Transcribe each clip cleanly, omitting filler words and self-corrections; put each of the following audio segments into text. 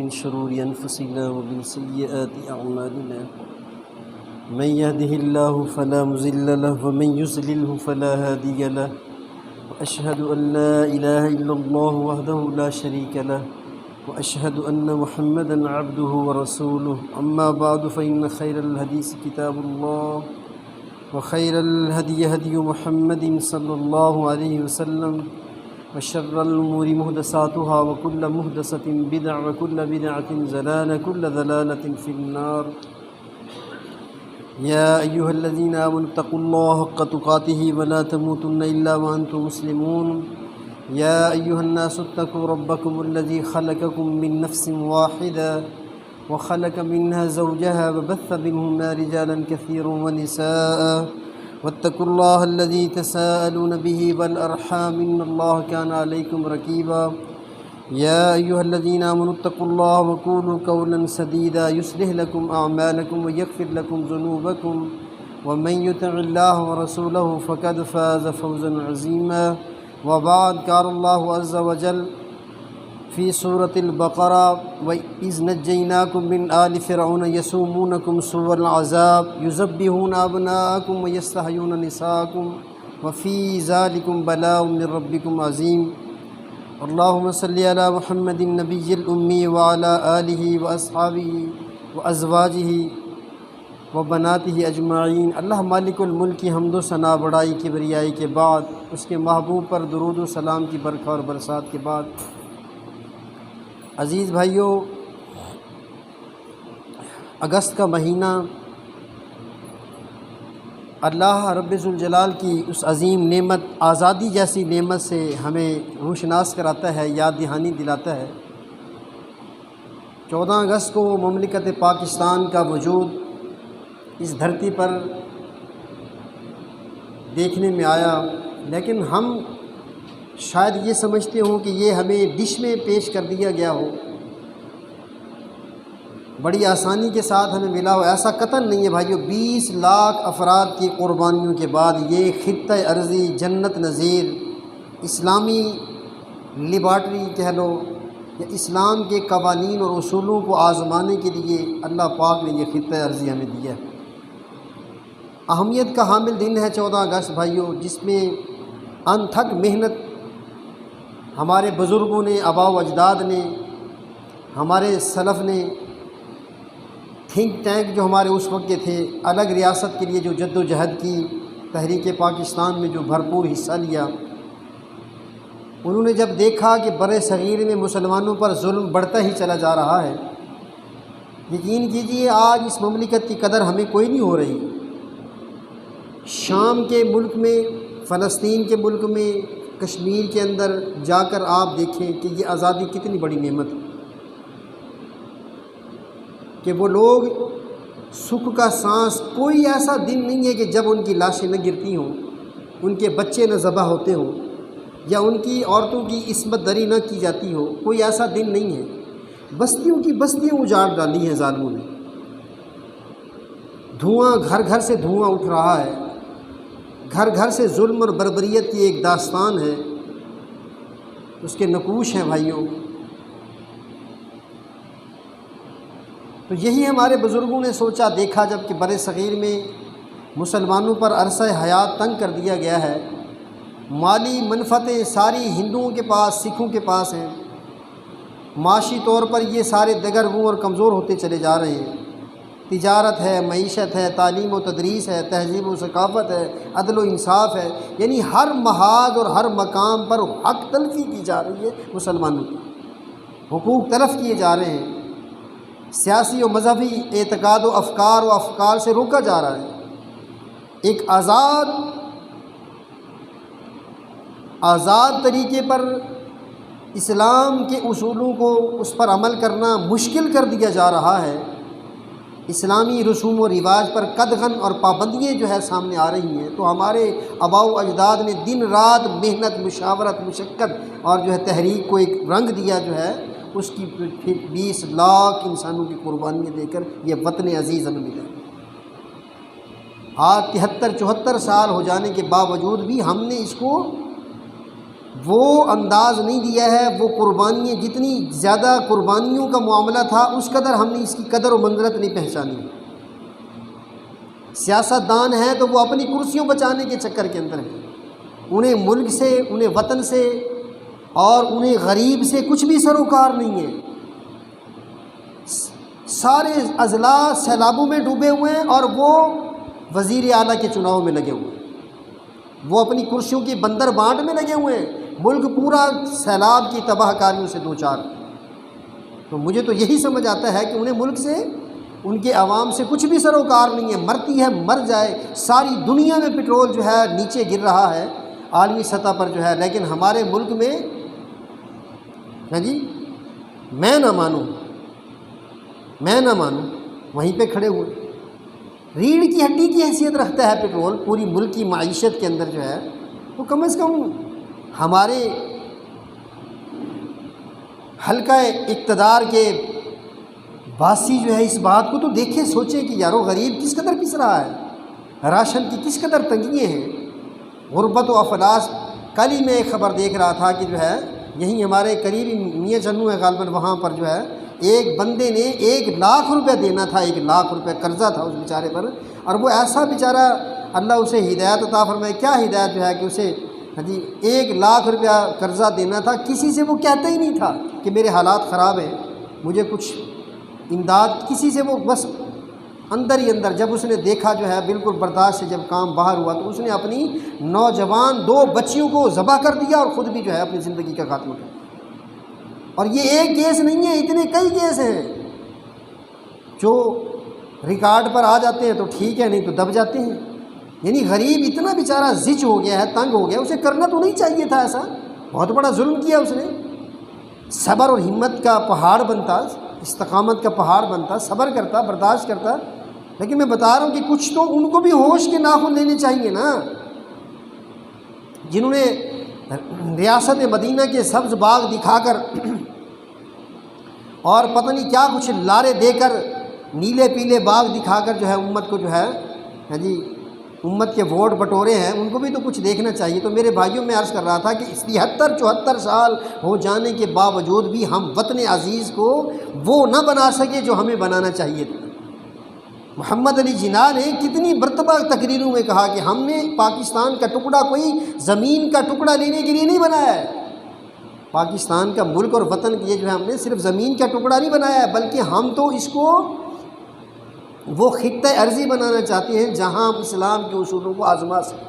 من شرور أنفسنا ومن سيئات أعمالنا من يهده الله فلا مضل له ومن يضلل فلا هادي له وأشهد أن لا إله إلا الله وحده لا شريك له وأشهد أن محمدا عبده ورسوله أما بعد فإن خير الحديث كتاب الله وخير الهدي هدي محمد صلى الله عليه وسلم وشر الأمور محدثاتها وكل محدثة بدعة وكل بدعة ضلالة كل ضلالة في النار يا أيها الذين آمنوا اتقوا الله حق تقاته ولا تموتن إلا وأنتم مسلمون يا أيها الناس اتقوا ربكم الذي خلقكم من نفس واحدة وخلق منها زوجها وبث منهما رجالا كثيرا ونساء واتقوا الله الذي تساءلون به والأرحام إن الله كان عليكم رقيبا يا أيها الذين آمنوا اتقوا الله وقولوا قولا سديدا يصلح لكم أعمالكم ويغفر لكم ذنوبكم ومن يطع الله ورسوله فقد فاز فوزا عظيما وبعد قال الله عز وجل في سورة البقرة وإذ نجيناكم من آل فرعون يسومونكم سوء العذاب يذبحون أبناءكم ويستحيون نساءكم وفي ذلكم بلاء من ربكم عظيم اللهم صل على محمد النبي الأمي وعلى آله وأصحابه وأزواجه وبناته اجمعین۔ اللہ مالک الملک کی حمد و ثنا بڑائی کبریائی کے بعد اس کے محبوب پر درود و سلام کی برکھا اور برسات کے بعد عزیز بھائیوں، اگست کا مہینہ اللہ رب ذوالجلال کی اس عظیم نعمت آزادی جیسی نعمت سے ہمیں روشناس کراتا ہے، یاد دہانی دلاتا ہے۔ 14 اگست کو مملکت پاکستان کا وجود اس دھرتی پر دیکھنے میں آیا، لیکن ہم شاید یہ سمجھتے ہوں کہ یہ ہمیں ڈش میں پیش کر دیا گیا ہو، بڑی آسانی کے ساتھ ہمیں ملا ہو۔ ایسا قطعاً نہیں ہے بھائیو۔ 20 لاکھ افراد کی قربانیوں کے بعد یہ خطہ ارضی جنت نظیر اسلامی لیبارٹری کہہ لو یا اسلام کے قوانین اور اصولوں کو آزمانے کے لیے اللہ پاک نے یہ خطہ ارضی ہمیں دیا ہے۔ اہمیت کا حامل دن ہے 14 اگست بھائیو، جس میں انتھک محنت ہمارے بزرگوں نے، آباء و اجداد نے، ہمارے سلف نے، تھنک ٹینک جو ہمارے اس وقت کے تھے، الگ ریاست کے لیے جو جد و جہد کی، تحریک پاکستان میں جو بھرپور حصہ لیا، انہوں نے جب دیکھا کہ بر صغیر میں مسلمانوں پر ظلم بڑھتا ہی چلا جا رہا ہے، یقین کیجئے آج اس مملکت کی قدر ہمیں کوئی نہیں ہو رہی۔ شام کے ملک میں، فلسطین کے ملک میں، کشمیر کے اندر جا کر آپ دیکھیں کہ یہ آزادی کتنی بڑی نعمت ہے، کہ وہ لوگ سکھ کا سانس، کوئی ایسا دن نہیں ہے کہ جب ان کی لاشیں نہ گرتی ہوں، ان کے بچے نہ ذبح ہوتے ہوں، یا ان کی عورتوں کی عصمت دری نہ کی جاتی ہو، کوئی ایسا دن نہیں ہے۔ بستیوں کی بستیاں اجاڑ ڈالی ہیں ظالموں نے، دھواں گھر گھر سے دھواں اٹھ رہا ہے، گھر گھر سے ظلم اور بربریت کی ایک داستان ہے، اس کے نقوش ہیں بھائیوں۔ تو یہی ہمارے بزرگوں نے سوچا دیکھا جب کہ بر صغیر میں مسلمانوں پر عرصہ حیات تنگ کر دیا گیا ہے، مالی منفعتیں ساری ہندوؤں کے پاس، سکھوں کے پاس ہیں، معاشی طور پر یہ سارے دگرگوں اور کمزور ہوتے چلے جا رہے ہیں، تجارت ہے، معیشت ہے، تعلیم و تدریس ہے، تہذیب و ثقافت ہے، عدل و انصاف ہے، یعنی ہر محاذ اور ہر مقام پر حق تلفی کی جا رہی ہے، مسلمانوں کی حقوق تلف کیے جا رہے ہیں، سیاسی و مذہبی اعتقاد و افکار سے روکا جا رہا ہے۔ ایک آزاد طریقے پر اسلام کے اصولوں کو اس پر عمل کرنا مشکل کر دیا جا رہا ہے، اسلامی رسوم و رواج پر قدغن اور پابندیاں جو ہے سامنے آ رہی ہیں، تو ہمارے آباء و اجداد نے دن رات محنت، مشاورت، مشقت اور جو ہے تحریک کو ایک رنگ دیا، جو ہے اس کی پھر 20 لاکھ انسانوں کی قربانیاں دے کر یہ وطن عزیز ہمیں ملا۔ آج 73-74 سال ہو جانے کے باوجود بھی ہم نے اس کو وہ انداز نہیں دیا ہے، وہ قربانیاں جتنی زیادہ قربانیوں کا معاملہ تھا اس قدر ہم نے اس کی قدر و منزلت نہیں پہچانی۔ سیاست دان ہیں تو وہ اپنی کرسیوں بچانے کے چکر کے اندر ہیں، انہیں ملک سے، انہیں وطن سے اور انہیں غریب سے کچھ بھی سروکار نہیں ہے۔ سارے اضلاع سیلابوں میں ڈوبے ہوئے ہیں اور وہ وزیر اعلیٰ کے چناؤ میں لگے ہوئے ہیں، وہ اپنی کرسیوں کی بندر بانٹ میں لگے ہوئے ہیں، ملک پورا سیلاب کی تباہ کاریوں سے دوچار۔ تو مجھے تو یہی سمجھ آتا ہے کہ انہیں ملک سے، ان کے عوام سے کچھ بھی سروکار نہیں ہے، مرتی ہے مر جائے۔ ساری دنیا میں پٹرول جو ہے نیچے گر رہا ہے عالمی سطح پر جو ہے، لیکن ہمارے ملک میں جی میں نہ مانوں وہیں پہ کھڑے ہوئے۔ ریڑھ کی ہڈی کی حیثیت رکھتا ہے پٹرول پوری ملک کی معیشت کے اندر جو ہے، تو کم از کم ہمارے حلقہ اقتدار کے باسی جو ہے اس بات کو تو دیکھیں، سوچیں کہ یارو غریب کس قدر پس رہا ہے، راشن کی کس قدر تنگیاں ہیں، غربت و افلاس۔ کل ہی میں ایک خبر دیکھ رہا تھا کہ جو ہے یہیں ہمارے قریبی میاں چنو ہے غالباً، وہاں پر جو ہے ایک بندے نے 1,00,000 روپے دینا تھا، 1,00,000 روپے قرضہ تھا اس بیچارے پر، اور وہ ایسا بیچارہ اللہ اسے ہدایت عطا فرمائے، کیا ہدایت جو ہے کہ اسے 1,00,000 روپیہ قرضہ دینا تھا، کسی سے وہ کہتا ہی نہیں تھا کہ میرے حالات خراب ہیں مجھے کچھ امداد، کسی سے وہ بس اندر ہی اندر جب اس نے دیکھا جو ہے بالکل برداشت سے جب کام باہر ہوا تو اس نے اپنی نوجوان 2 بچیوں کو ذبح کر دیا اور خود بھی جو ہے اپنی زندگی کا خاتمہ کر دیا۔ اور یہ ایک کیس نہیں ہے، اتنے کئی کیس ہیں جو ریکارڈ پر آ جاتے ہیں تو ٹھیک ہے، نہیں تو دب جاتے ہیں۔ یعنی غریب اتنا بیچارہ زچ ہو گیا ہے، تنگ ہو گیا، اسے کرنا تو نہیں چاہیے تھا ایسا، بہت بڑا ظلم کیا اس نے۔ صبر اور ہمت کا پہاڑ بنتا، استقامت کا پہاڑ بنتا، صبر کرتا، برداشت کرتا، لیکن میں بتا رہا ہوں کہ کچھ تو ان کو بھی ہوش کے ناخن لینے چاہیے نا، جنہوں نے ریاست مدینہ کے سبز باغ دکھا کر اور پتہ نہیں کیا کچھ لارے دے کر، نیلے پیلے باغ دکھا کر جو ہے امت کو جو ہے امت کے ووٹ بٹورے ہیں، ان کو بھی تو کچھ دیکھنا چاہیے۔ تو میرے بھائیوں میں عرض کر رہا تھا کہ 73-74 سال ہو جانے کے باوجود بھی ہم وطن عزیز کو وہ نہ بنا سکے جو ہمیں بنانا چاہیے تھا۔ محمد علی جناح نے کتنی مرتبہ تقریروں میں کہا کہ ہم نے پاکستان کا ٹکڑا کوئی زمین کا ٹکڑا لینے کے لیے نہیں بنایا ہے، پاکستان کا ملک اور وطن کے جو ہے ہم نے صرف زمین کا ٹکڑا نہیں بنایا ہے، بلکہ ہم تو اس کو وہ خطہ ارضی بنانا چاہتے ہیں جہاں ہم اسلام کے اصولوں کو آزما سکیں،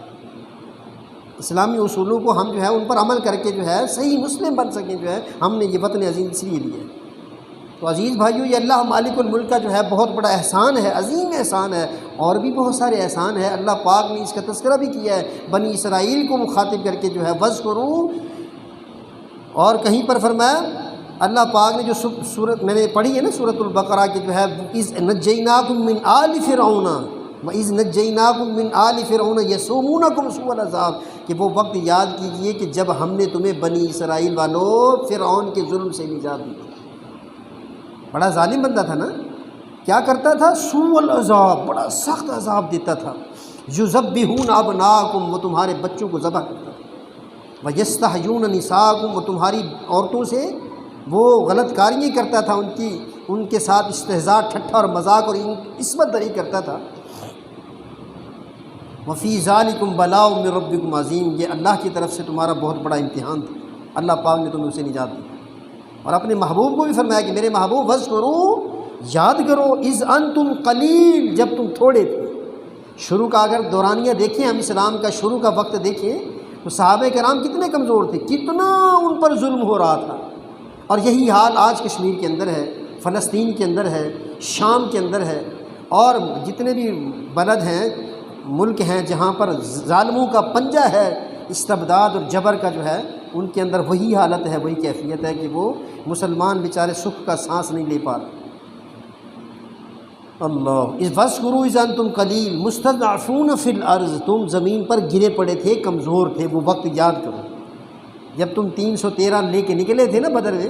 اسلامی اصولوں کو ہم جو ہے ان پر عمل کر کے جو ہے صحیح مسلم بن سکیں۔ جو ہے ہم نے یہ وطن عظیم اس لیے لیا ہے۔ تو عزیز بھائیو، یہ اللہ مالک الملک کا جو ہے بہت بڑا احسان ہے، عظیم احسان ہے، اور بھی بہت سارے احسان ہیں۔ اللہ پاک نے اس کا تذکرہ بھی کیا ہے بنی اسرائیل کو مخاطب کر کے جو ہے وَاذْكُرُوا، اور کہیں پر فرمایا اللہ پاک نے جو سورت میں نے پڑھی ہے نا سورۃ البقرہ کی جو ہے اِذْ نَجَّيْنَاكُم مِّنْ آلِ فِرْعَوْنَ وَإِذْ نَجَّيْنَاكُم مِّنْ آلِ فِرْعَوْنَ يَسُومُونَكُمْ سُوءَ الْعَذَابِ، کہ وہ وقت یاد کیجئے کہ جب ہم نے تمہیں بنی اسرائیل والوں فرعون کے ظلم سے نجات دی۔ بڑا ظالم بندہ تھا نا، کیا کرتا تھا؟ سوء العذاب، بڑا سخت عذاب دیتا تھا۔ یذبحون ابناءکم، وہ تمہارے بچوں کو ذبح کرتا تھا۔ ویستحیون نساءکم، وہ تمہاری عورتوں سے وہ غلط کاریاں کرتا تھا، ان کے ساتھ استہزاء، ٹھٹھا اور مذاق اور عصمت دری کرتا تھا۔ وفی ذالکم بلاء من ربکم عظیم، یہ اللہ کی طرف سے تمہارا بہت بڑا امتحان تھا، اللہ پاک نے تمہیں اسے نجات دی۔ اور اپنے محبوب کو بھی فرمایا کہ میرے محبوب وَاذْكُرُوا، یاد کرو، اِذْ أَنْتُمْ قَلِيلٌ، جب تم تھوڑے تھے۔ شروع کا اگر دورانیہ دیکھیں، ہم اسلام کا شروع کا وقت دیکھیں تو صحابہ کرام کتنے کمزور تھے، کتنا ان پر ظلم ہو رہا تھا۔ اور یہی حال آج کشمیر کے اندر ہے، فلسطین کے اندر ہے، شام کے اندر ہے، اور جتنے بھی بلد ہیں، ملک ہیں جہاں پر ظالموں کا پنجہ ہے، استبداد اور جبر کا جو ہے، ان کے اندر وہی حالت ہے، وہی کیفیت ہے کہ وہ مسلمان بیچارے سکھ کا سانس نہیں لے پا رہے۔ اللہ وَاذْكُرُوا إِذْ أَنْتُمْ قَلِيلٌ مُسْتَضْعَفُونَ فِي الْأَرْضِ، تم زمین پر گرے پڑے تھے، کمزور تھے، وہ وقت یاد کرو جب تم 313 لے کے نکلے تھے نا بدر میں۔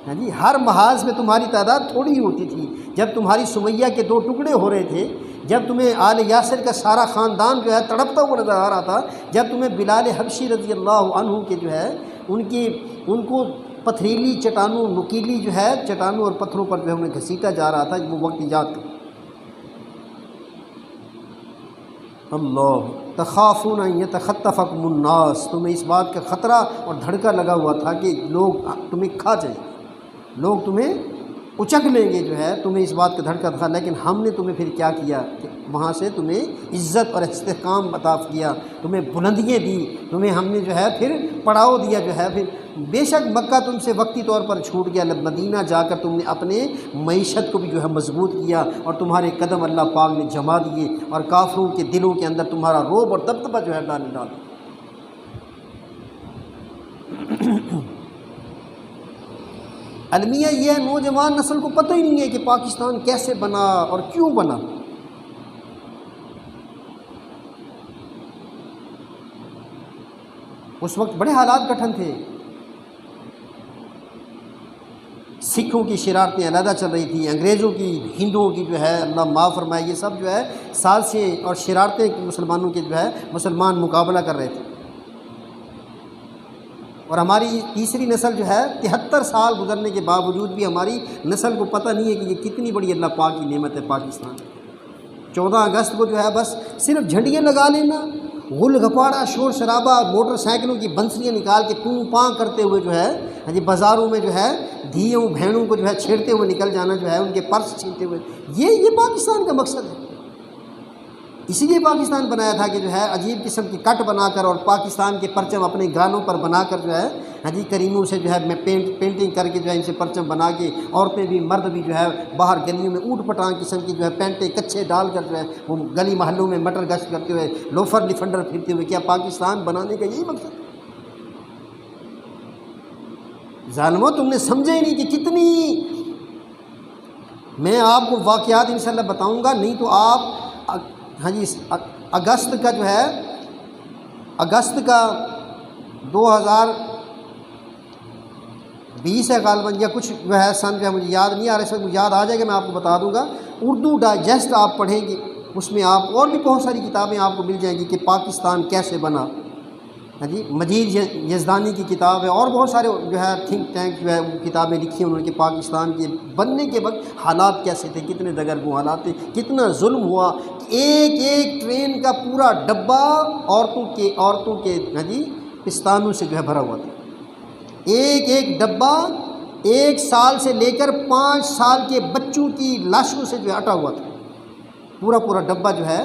ہاں جی، ہر محاذ میں تمہاری تعداد تھوڑی ہی ہوتی تھی، جب تمہاری سمیہ کے 2 ٹکڑے ہو رہے تھے، جب تمہیں آل یاسر کا سارا خاندان جو ہے تڑپتا ہوا نظر آ رہا تھا، جب تمہیں بلال حبشی رضی اللہ عنہ کے جو ہے ان کو پتھریلی چٹانوں، نکیلی جو ہے چٹانوں اور پتھروں پر جو ہے انہیں گھسیٹا جا رہا تھا، وہ وقت یاد کر۔ اللہ تخافون ان یتخطفکم الناس، تمہیں اس بات کا خطرہ اور دھڑکا لگا ہوا تھا کہ لوگ تمہیں کھا جائیں، لوگ تمہیں اچک لیں گے جو ہے، تمہیں اس بات کا دھڑکا تھا، لیکن ہم نے تمہیں پھر کیا کیا کہ وہاں سے تمہیں عزت اور استحکام عطا کیا، تمہیں بلندیاں دی، تمہیں ہم نے جو ہے پھر پڑاؤ دیا جو ہے۔ پھر بے شک مکہ تم سے وقتی طور پر چھوٹ گیا، مدینہ جا کر تم نے اپنے معیشت کو بھی جو ہے مضبوط کیا، اور تمہارے قدم اللہ پاک نے جما دیے، اور کافروں کے دلوں کے اندر تمہارا رعب اور دبدبہ جو ہے ڈال۔ المیہ یہ ہے نوجوان نسل کو پتہ ہی نہیں ہے کہ پاکستان کیسے بنا اور کیوں بنا۔ اس وقت بڑے حالات کٹھن تھے، سکھوں کی شرارتیں علیحدہ چل رہی تھی، انگریزوں کی، ہندوؤں کی جو ہے اللہ معاف فرمائے، یہ سب جو ہے سازشیں اور شرارتیں مسلمانوں کے جو ہے مسلمان مقابلہ کر رہے تھے، اور ہماری تیسری نسل جو ہے 73 سال گزرنے کے باوجود بھی ہماری نسل کو پتہ نہیں ہے کہ یہ کتنی بڑی اللہ پاک کی نعمت ہے پاکستان۔ 14 اگست کو جو ہے بس صرف جھنڈیاں لگا لینا، غل گپاڑا، شور شرابہ، موٹر سائیکلوں کی بنسریاں نکال کے پوں پاں کرتے ہوئے جو ہے بازاروں میں جو ہے دھیوں بہنوں کو جو ہے چھیڑتے ہوئے نکل جانا، جو ہے ان کے پرس چھینتے ہوئے، یہ پاکستان کا مقصد ہے۔ اسی لیے پاکستان بنایا تھا کہ جو ہے عجیب قسم کی کٹ بنا کر اور پاکستان کے پرچم اپنے گانوں پر بنا کر جو ہے کریموں سے جو ہے میں پینٹنگ کر کے جو ہے ان سے پرچم بنا کے، عورتیں بھی مرد بھی جو ہے باہر گلیوں میں اوٹ پٹانگ قسم کی جو ہے پینٹیں کچھے ڈال کر جو ہے وہ گلی محلوں میں مٹر گشت کرتے ہوئے، لوفر لفنڈر پھرتے ہوئے۔ کیا پاکستان بنانے کا یہی مقصد؟ ظالموں تم نے سمجھا ہی نہیں کہ کتنی، میں آپ کو واقعات انشاءاللہ بتاؤں گا، نہیں تو آپ اگست کا جو ہے اگست کا 2020 ہے غالباً، یا کچھ جو ہے سن جو ہے مجھے یاد نہیں آ رہا، اس وقت مجھے یاد آ جائے گا میں آپ کو بتا دوں گا۔ اردو ڈائجسٹ آپ پڑھیں گے، اس میں آپ اور بھی بہت ساری کتابیں آپ کو مل جائیں گی کہ پاکستان کیسے بنا۔ مجید یزدانی کی کتاب ہے، اور بہت سارے جو ہے تھنک ٹینک جو ہے وہ کتابیں لکھی ہیں انہوں نے کہ پاکستان کے بننے کے وقت حالات کیسے تھے، کتنے دگرگوں حالات تھے، کتنا ظلم ہوا، ایک ایک ٹرین کا پورا ڈبہ عورتوں کے پستانوں سے جو ہے بھرا ہوا تھا، ایک ایک ڈبہ 1 سال سے لے کر 5 سال کے بچوں کی لاشوں سے جو ہے اٹا ہوا تھا، پورا ڈبہ جو ہے۔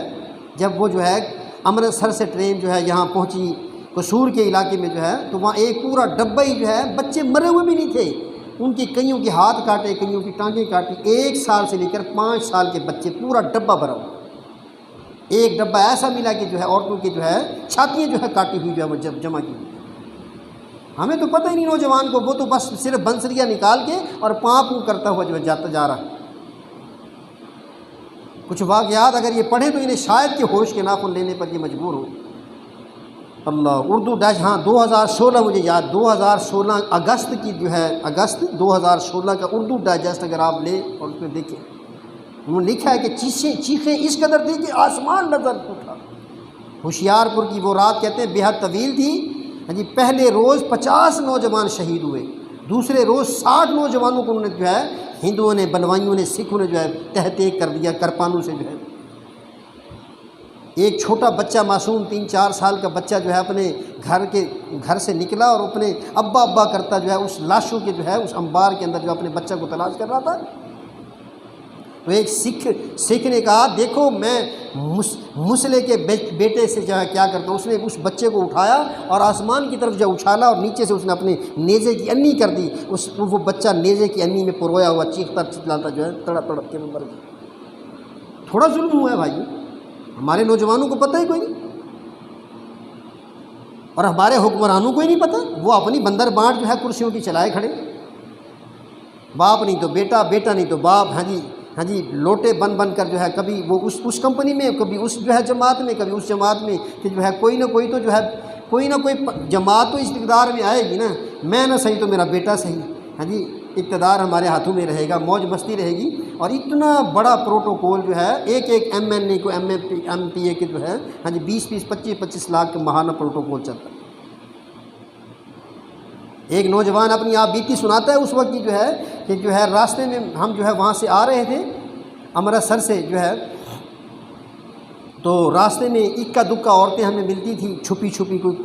جب وہ جو ہے امرتسر سے ٹرین جو ہے یہاں پہنچی قصور کے علاقے میں جو ہے، تو وہاں ایک پورا ڈبہ ہی جو ہے، بچے مرے ہوئے بھی نہیں تھے، ان کی کئیوں کے ہاتھ کاٹے، کئیوں کی ٹانگیں کاٹی، 1 سال سے لے کر 5 سال کے بچے، پورا ڈبہ بھرا ہوا۔ ایک ڈبہ ایسا ملا کہ جو ہے عورتوں کی جو ہے چھاتیاں جو ہے کاٹی ہوئی جو ہے وہ جمع کی۔ ہمیں تو پتہ ہی نہیں نوجوان کو، وہ تو بس صرف بنسریاں نکال کے اور پاں کرتا ہوا جو ہے جاتا جا رہا۔ کچھ واقعات اگر یہ پڑھیں تو انہیں شاید کہ ہوش کے ناخن لینے پر یہ مجبور ہو۔ اللہ اردو ڈیش، ہاں 2016 مجھے یاد، 2016 اگست کی جو ہے، اگست 2016 کا اردو ڈائجسٹ اگر آپ لیں اور اس میں دیکھیں، انہوں نے لکھا ہے کہ چیخیں اس قدر تھی کہ آسمان نظر اٹھا۔ ہوشیار پور کی وہ رات کہتے ہیں بے حد طویل تھی، پہلے روز 50 نوجوان شہید ہوئے، دوسرے روز 60 نوجوانوں کو انہوں نے جو ہے ہندوؤں نے، بلوائیوں نے، سکھوں نے جو ہے تہتے کر دیا کرپانوں سے جو ہے۔ ایک چھوٹا بچہ معصوم 3-4 سال کا بچہ جو ہے اپنے گھر سے نکلا اور اپنے ابا کرتا جو ہے اس لاشوں کے جو ہے اس انبار کے اندر جو اپنے بچہ کو تلاش کر رہا تھا۔ تو ایک سکھ نے کہا دیکھو میں مسلح کے بیٹے سے جو ہے کیا کرتا ہوں، اس نے اس بچے کو اٹھایا اور آسمان کی طرف جو اچھالا اور نیچے سے اس نے اپنے نیزے کی انی کر دی، وہ بچہ نیزے کی انی میں پرویا ہوا چیختا چلاتا جو ہے تڑپ کے مر گیا۔ تھوڑا ظلم ہوا ہے بھائی، ہمارے نوجوانوں کو پتہ ہی کوئی نہیں، اور ہمارے حکمرانوں کو ہی نہیں پتہ، وہ اپنی بندر بانٹ جو ہے کرسیوں کی چلائے کھڑے، باپ نہیں تو بیٹا، بیٹا نہیں تو باپ، ہاں جی لوٹے بن کر جو ہے کبھی وہ اس کمپنی میں، کبھی اس جو ہے جماعت میں، کبھی اس جماعت میں، کہ جو ہے کوئی نہ کوئی تو جو ہے کوئی نہ کوئی جماعت تو اقتدار میں آئے گی نا، میں نہ صحیح تو میرا بیٹا صحیح، ہاں جی اقتدار ہمارے ہاتھوں میں رہے گا، موج مستی رہے گی۔ اور اتنا بڑا پروٹوکول جو ہے ایک ایم این اے کو ایم پی اے کے جو ہے 20-25 لاکھ کا ماہانہ پروٹوکول چلتا ہے۔ ایک نوجوان اپنی آپ بیتی سناتا ہے اس وقت کی کہ راستے میں ہم وہاں سے آ رہے تھے امرتسر سے تو راستے میں اکا دکا عورتیں ہمیں ملتی تھیں چھپی چھپی، کوئی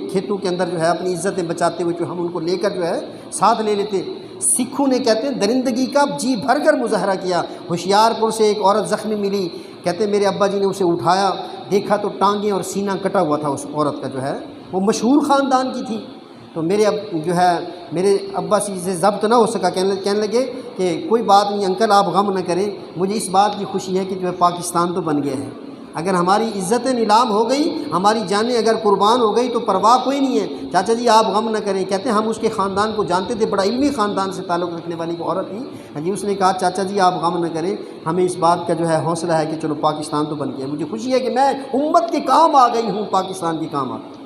کھیتوں کے اندر اپنی عزتیں بچاتے ہوئے ہم ان کو لے کر ساتھ لے لیتے۔ سکھوں نے کہتے ہیں درندگی کا جی بھر کر مظاہرہ کیا۔ ہوشیار پور سے ایک عورت زخمی ملی، کہتے ہیں میرے ابا جی نے اسے اٹھایا، دیکھا تو ٹانگیں اور سینہ کٹا ہوا تھا اس عورت کا وہ مشہور خاندان کی تھی۔ تو میرے ابا سے ضبط نہ ہو سکا، کہنے لگے کہ کوئی بات نہیں انکل آپ غم نہ کریں، مجھے اس بات کی خوشی ہے کہ پاکستان تو بن گیا ہے۔ اگر ہماری عزتیں نیلام ہو گئی، ہماری جانیں اگر قربان ہو گئی تو پرواہ کوئی نہیں ہے، چاچا جی آپ غم نہ کریں۔ کہتے ہیں ہم اس کے خاندان کو جانتے تھے، بڑا علمی خاندان سے تعلق رکھنے والی وہ عورت تھی اس نے کہا چاچا جی آپ غم نہ کریں، ہمیں اس بات کا حوصلہ ہے کہ چلو پاکستان تو بن گیا، مجھے خوشی ہے کہ میں امت کے کام آ گئی ہوں، پاکستان کے کام آ گئی۔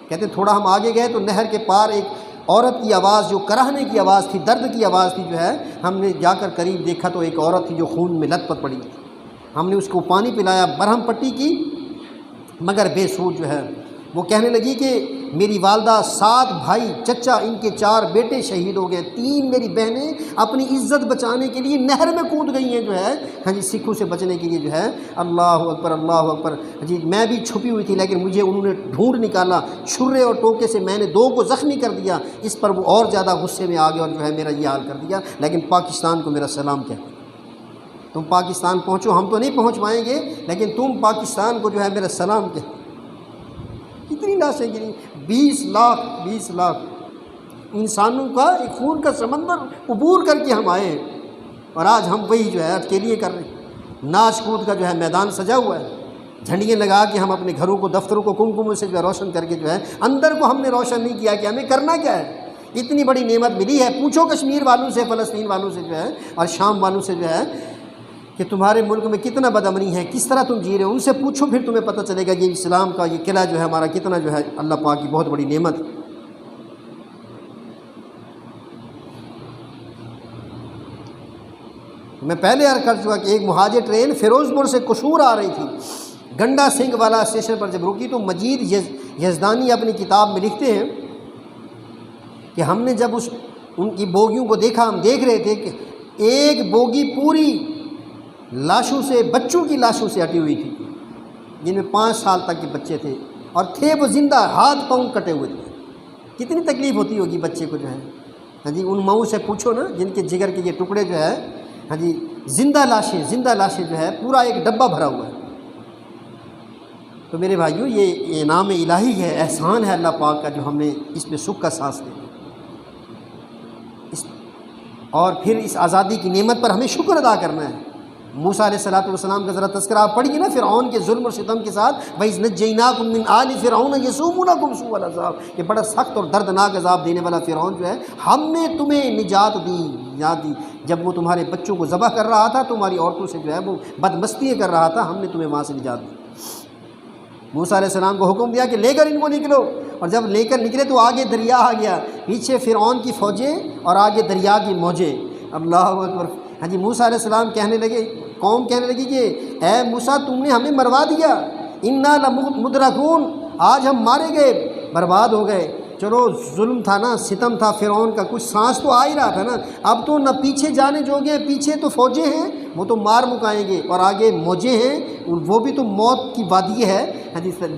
کہتے ہیں تھوڑا ہم آگے گئے تو نہر کے پار ایک عورت کی آواز جو کراہنے کی آواز تھی، درد کی آواز تھی ہم نے جا کر قریب دیکھا تو ایک عورت تھی جو خون میں لت پت پڑی تھی۔ ہم نے اس کو پانی پلایا، برہم پٹی کی، مگر بے سود وہ کہنے لگی کہ میری والدہ 7 بھائی چچا ان کے 4 بیٹے شہید ہو گئے، 3 میری بہنیں اپنی عزت بچانے کے لیے نہر میں کود گئی ہیں سکھوں سے بچنے کے لیے اللہ اکبر اللہ اکبر۔ میں بھی چھپی ہوئی تھی لیکن مجھے انہوں نے ڈھونڈ نکالا، چھرے اور ٹوکے سے میں نے 2 کو زخمی کر دیا۔ اس پر وہ اور زیادہ غصے میں آ گئے اور میرا یہ حال کر دیا، لیکن پاکستان کو میرا سلام کہتے تم پاکستان پہنچو، ہم تو نہیں پہنچ پائیں گے لیکن تم پاکستان کو میرا سلام کہتے۔ کتنی لاشیں گری، 20 لاکھ انسانوں کا ایک خون کا سمندر عبور کر کے ہم آئے ہیں، اور آج ہم وہی اکیلے کر رہے ہیں۔ ناچ کود کا میدان سجا ہوا ہے، جھنڈیاں لگا کے ہم اپنے گھروں کو دفتروں کو کمکم سے روشن کر کے اندر کو ہم نے روشن نہیں کیا کہ ہمیں کرنا کیا ہے۔ اتنی بڑی نعمت ملی ہے، پوچھو کشمیر والوں سے، فلسطین والوں سے اور شام والوں سے کہ تمہارے ملک میں کتنا بدامنی ہے، کس طرح تم جی رہے ہو، ان سے پوچھو، پھر تمہیں پتہ چلے گا کہ اسلام کا یہ قلعہ ہمارا کتنا اللہ پاک کی بہت بڑی نعمت۔ میں پہلے عرض کر چکا کہ ایک مہاجر ٹرین فیروز پور سے قصور آ رہی تھی، گنڈا سنگھ والا اسٹیشن پر جب رکی تو مجید یزدانی اپنی کتاب میں لکھتے ہیں کہ ہم نے جب ان کی بوگیوں کو دیکھا، ہم دیکھ رہے تھے کہ ایک بوگی پوری لاشوں سے، بچوں کی لاشوں سے ہٹی ہوئی تھی، جن میں 5 سال تک کے بچے تھے اور تھے وہ زندہ، ہاتھ پاؤں کٹے ہوئے تھے۔ کتنی تکلیف ہوتی ہوگی بچے کو ان ماؤں سے پوچھو نا جن کے جگر کے یہ ٹکڑے زندہ لاشیں پورا ایک ڈبہ بھرا ہوا ہے۔ تو میرے بھائیوں یہ انعام الہی ہے، احسان ہے اللہ پاک کا جو ہم نے اس میں سکھ کا سانس لیا، اور پھر اس آزادی کی نعمت پر ہمیں شکر ادا کرنا ہے۔ موسیٰ علیہ السلام کا ذرا تذکرہ آپ پڑھیے نا، فرعون کے ظلم اور ستم کے ساتھ، وَإِذْ نَجَّيْنَاكُمْ مِنْ آلِ فِرْعَوْنَ يَسُومُونَكُمْ سُوءَ الْعَذَابِ، کہ بڑا سخت اور دردناک عذاب دینے والا فرعون ہم نے تمہیں نجات دی جب وہ تمہارے بچوں کو ذبح کر رہا تھا، تمہاری عورتوں سے وہ بدمستیاں کر رہا تھا، ہم نے تمہیں وہاں سے نجات دی۔ موسیٰ علیہ السلام کو حکم دیا کہ لے کر ان کو نکلو، اور جب لے کر نکلے تو آگے دریا آ گیا، پیچھے فرعون کی فوجیں اور آگے دریا کی موجیں۔ اللہ اکبر۔ موسیٰ علیہ السلام کہنے لگے، قوم کہنے لگی کہ اے موسیٰ تم نے ہمیں مروا دیا، انا لمدرکون، آج ہم مارے گئے، برباد ہو گئے۔ چلو ظلم تھا نا، ستم تھا فرعون کا، کچھ سانس تو آ ہی رہا تھا نا، اب تو نہ پیچھے جانے جوگے، پیچھے تو فوجیں ہیں وہ تو مار مکائیں گے، اور آگے موجیں ہیں وہ بھی تو موت کی وادی ہے،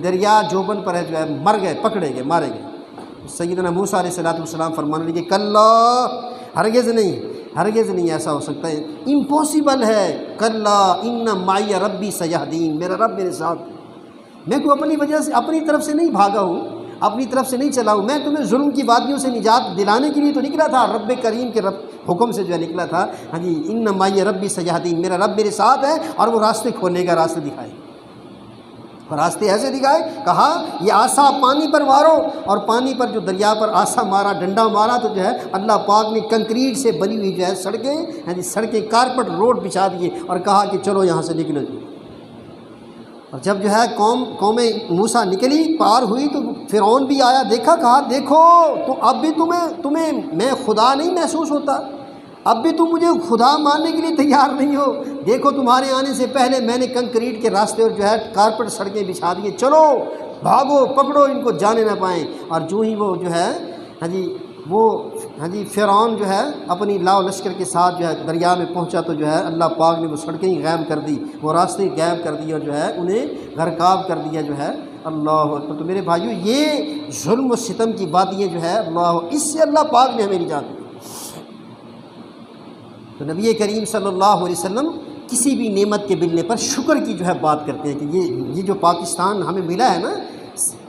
دریا جوبن پر ہے مر گئے، پکڑے گئے، مارے گئے۔ سیدنا موسیٰ علیہ السلام فرمانے لگے کلا، ہرگز نہیں ایسا ہو سکتا ہے، امپاسبل ہے، کلا ان معی ربی سیہدین، میرا رب میرے ساتھ، میں کوئی اپنی وجہ سے اپنی طرف سے نہیں بھاگا ہوں، اپنی طرف سے نہیں چلا ہوں، میں تمہیں ظلم کی وادیوں سے نجات دلانے کے لیے تو نکلا تھا، رب کریم کے حکم سے نکلا تھا۔ ان معی ربی سیہدین، میرا رب میرے ساتھ ہے اور وہ راستے کھولے گا، راستے دکھائے گا، اور راستے ایسے دکھائے، کہا یہ آسا پانی پر مارو، اور پانی پر جو دریا پر آسا مارا، ڈنڈا مارا تو اللہ پاک نے کنکریٹ سے بنی ہوئی سڑکیں کارپٹ روڈ بچھا دیے اور کہا کہ چلو یہاں سے نکلو۔ اور جب قوم موسیٰ نکلی، پار ہوئی، تو فرعون بھی آیا، دیکھا، کہا دیکھو تو اب بھی تمہیں میں خدا نہیں محسوس ہوتا، اب بھی تم مجھے خدا ماننے کے لیے تیار نہیں ہو، دیکھو تمہارے آنے سے پہلے میں نے کنکریٹ کے راستے اور کارپٹ سڑکیں بچھا دیے، چلو بھاگو، پکڑو ان کو، جانے نہ پائیں۔ اور جو ہی وہ وہ ہاں جی فرعون جو ہے اپنی لاؤ لشکر کے ساتھ جو ہے دریا میں پہنچا تو جو ہے اللہ پاک نے وہ سڑکیں ہی غائب کر دی، وہ راستے غائب کر دیے اور جو ہے انہیں غرقاب کر دیا جو ہے۔ اللہ اکبر۔ تو میرے بھائیو یہ ظلم و ستم کی باتیں جو ہے اللہ، اس سے اللہ پاک نے ہمیں نجات دی۔ تو نبی کریم صلی اللہ علیہ وسلم کسی بھی نعمت کے ملنے پر شکر کی جو ہے بات کرتے ہیں کہ یہ جو پاکستان ہمیں ملا ہے نا،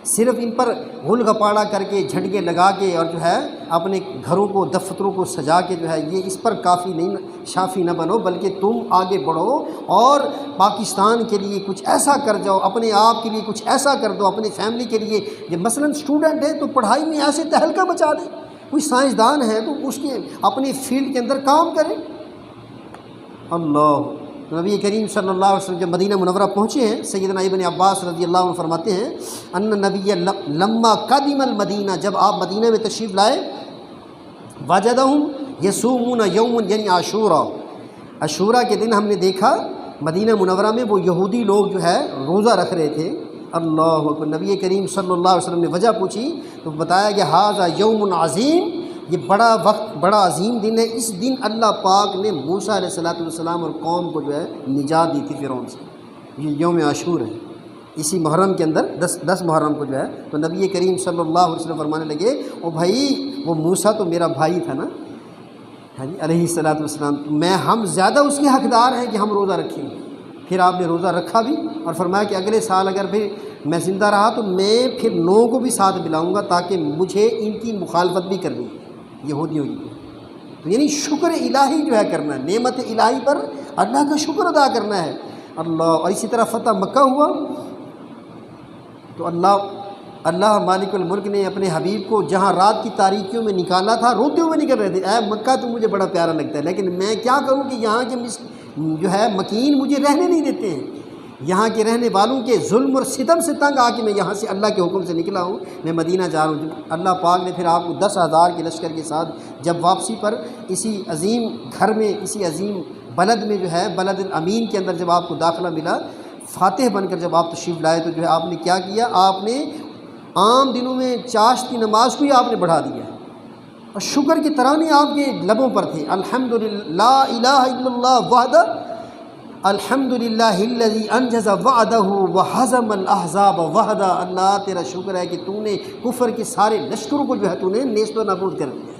صرف ان پر غل گپاڑا کر کے جھنڈے لگا کے اور جو ہے اپنے گھروں کو دفتروں کو سجا کے جو ہے یہ اس پر کافی نہیں شافی نہ بنو، بلکہ تم آگے بڑھو اور پاکستان کے لیے کچھ ایسا کر جاؤ، اپنے آپ کے لیے کچھ ایسا کر دو، اپنی فیملی کے لیے۔ جب مثلا اسٹوڈنٹ ہے تو پڑھائی میں ایسے تہلکہ مچا دے، کوئی سائنسدان ہے تو اس کے اپنی فیلڈ کے اندر کام کرے۔ اللہ۔ تو نبی کریم صلی اللہ علیہ وسلم جب مدینہ منورہ پہنچے ہیں، سیدنا ابن عباس رضی اللہ عنہ فرماتے ہیں ان نبی لما قدم المدینہ، جب آپ مدینہ میں تشریف لائے، وجدہم یصومون یوم یعنی عاشورہ، عاشورہ کے دن ہم نے دیکھا مدینہ منورہ میں وہ یہودی لوگ جو ہے روزہ رکھ رہے تھے۔ اللہ اکبر۔ نبی کریم صلی اللہ علیہ وسلم نے وجہ پوچھی تو بتایا کہ ھذا یوم عظیم، یہ بڑا وقت، بڑا عظیم دن ہے، اس دن اللہ پاک نے موسیٰ علیہ السلام اور قوم کو جو ہے نجات دی تھی فرعون سے۔ یہ یوم عاشور ہے، اسی محرم کے اندر 10 محرم کو جو ہے۔ تو نبی کریم صلی اللہ علیہ وسلم فرمانے لگے او بھائی وہ موسیٰ تو میرا بھائی تھا نا، ہاں جی علیہ السلام، ہم زیادہ اس کے حقدار ہیں کہ ہم روزہ رکھیں گے۔ پھر آپ نے روزہ رکھا بھی اور فرمایا کہ اگلے سال اگر پھر میں زندہ رہا تو میں پھر 9 کو بھی ساتھ ملاؤں گا تاکہ مجھے ان کی مخالفت بھی کرنی ہے یہودیوں کی۔ تو یعنی شکر الہی جو ہے کرنا ہے، نعمت الہی پر اللہ کا شکر ادا کرنا ہے۔ اللہ۔ اور اسی طرح فتح مکہ ہوا تو اللہ مالک الملک نے اپنے حبیب کو جہاں رات کی تاریکیوں میں نکالا تھا، روتے ہوئے نکل رہے تھے، اے مکہ تو مجھے بڑا پیارا لگتا ہے لیکن میں کیا کروں کہ یہاں کے جو ہے مکین مجھے رہنے نہیں دیتے ہیں، یہاں کے رہنے والوں کے ظلم اور ستم سے تنگ آ کے میں یہاں سے اللہ کے حکم سے نکلا ہوں، میں مدینہ جا رہا ہوں۔ اللہ پاک نے پھر آپ کو 10,000 کے لشکر کے ساتھ جب واپسی پر اسی عظیم گھر میں، اسی عظیم بلد میں جو ہے بلد الامین کے اندر جب آپ کو داخلہ ملا، فاتح بن کر جب آپ تشریف لائے تو جو ہے آپ نے کیا کیا، آپ نے عام دنوں میں چاشت کی نماز کو ہی آپ نے بڑھا دیا اور شکر کے ترانے آپ کے لبوں پر تھے۔ الحمدللہ لا الہ الا اللہ وحدہ، الحمدللہ الذی انجز وعدہ وہزم الاحزاب وحدہ۔ اللہ تیرا شکر ہے کہ تو نے کفر کے سارے لشکروں کو جو ہے تو نے نیست و نابود کر دیا،